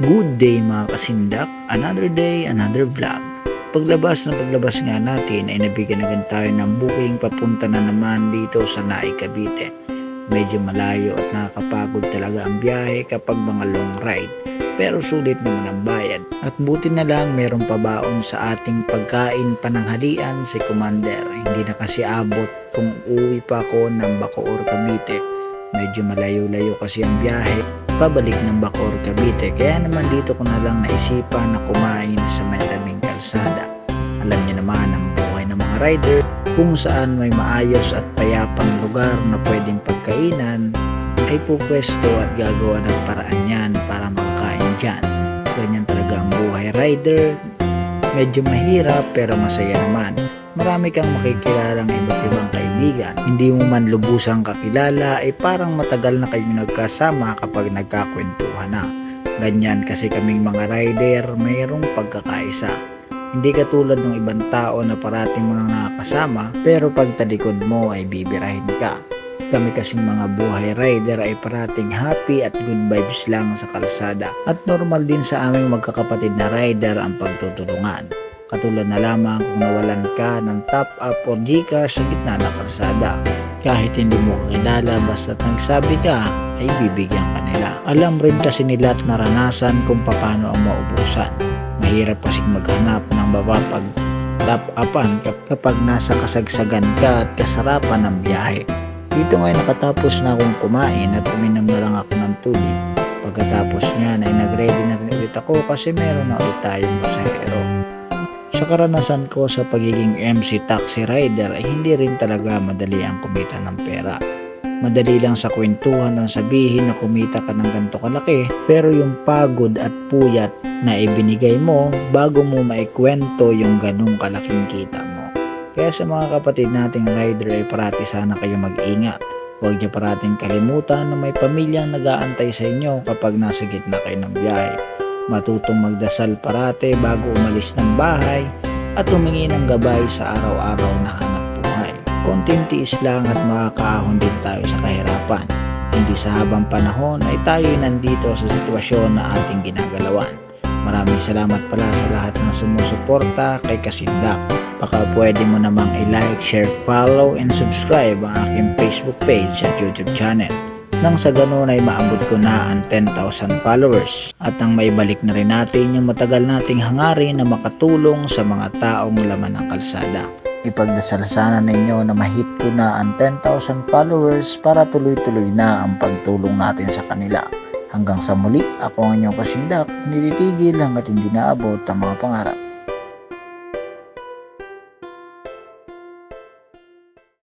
Good day mga kasindak, another day, another vlog. Paglabas nga natin ay nabigyan agad tayo ng booking papunta na naman dito sa Naik, Cavite. Medyo malayo at nakakapagod talaga ang biyahe kapag mga long ride. Pero sulit naman ang bayad. At buti na lang meron pabaon sa ating pagkain pananghalian si Commander. Hindi na kasi abot kung uwi pa ako ng Bacoor, Cavite. Medyo malayo-layo kasi ang biyahe pabalik ng Bacoor, Cavite. Kaya naman dito ko na lang naisipan na kumain sa may tabing kalsada. Alam niyo naman ang buhay ng mga rider, kung saan may maayos at payapang lugar na pwedeng pagkainan, ay pupwesto at gagawa ng paraan yan para makakain dyan. Ganyan talaga ang buhay rider. Medyo mahirap pero masaya naman. Marami kang makikilalang iba't ibang kaibigan. Hindi mo man lubusang kakilala ay parang matagal na kayo nagkasama kapag nagkakwentuhan na. Ganyan kasi kaming mga rider, mayroong pagkakaisa. Hindi katulad ng ibang tao na parating mo nang nakakasama pero pag talikod mo ay bibirahin ka. Kami kasing mga buhay rider ay parating happy at good vibes lang sa kalsada. At normal din sa aming magkakapatid na rider ang pagtutulungan. Katulad na lamang kung nawalan ka ng top up o Gcash sa gitna ng kalsada. Kahit hindi mo kakilala basta't nagsabi ka, ay bibigyan ka nila. Alam rin kasi nila at naranasan kung paano ang maubusan. Mahirap kasing maghanap ng mapapag top upan kapag nasa kasagsagan ka at kasarapan ng biyahe. Dito ngayon nakatapos na akong kumain at uminom na lang ako ng tubig. Pagkatapos niyan ay nag-ready na rin ulit ako kasi meron na ulit tayong pasahero. Sa karanasan ko sa pagiging MC taxi rider ay hindi rin talaga madali ang kumita ng pera. Madali lang sa kwentuhan ang sabihin na kumita ka ng ganito kalaki, pero yung pagod at puyat na ibinigay mo bago mo maikwento yung ganung kalaking kita mo. Kaya sa mga kapatid nating rider ay parati sana kayo mag-ingat. Huwag niyo parating kalimutan na may pamilyang nag-aantay sa inyo kapag nasa gitna kayo ng biyahe. Matutong magdasal parate bago umalis ng bahay at humingi ng gabay sa araw-araw na hanap buhay. Konting tiis lang at makakaahon din tayo sa kahirapan. Hindi sa habang panahon ay tayo nandito sa sitwasyon na ating ginagalawan. Maraming salamat pala sa lahat ng sumusuporta kay Kasindak. Baka pwede mo namang i-like, share, follow, and subscribe ang aking Facebook page at YouTube channel. Nang sa ganun ay maabot ko na ang 10,000 followers at nang maibalik na rin natin yung matagal nating hangarin na makatulong sa mga taong laman ng kalsada. Ipagdasal sana ninyo na mahit ko na ang 10,000 followers para tuloy-tuloy na ang pagtulong natin sa kanila. Hanggang sa muli, ako ang inyong Kasindak, hindi titigil hanggat hindi naabot ang mga pangarap.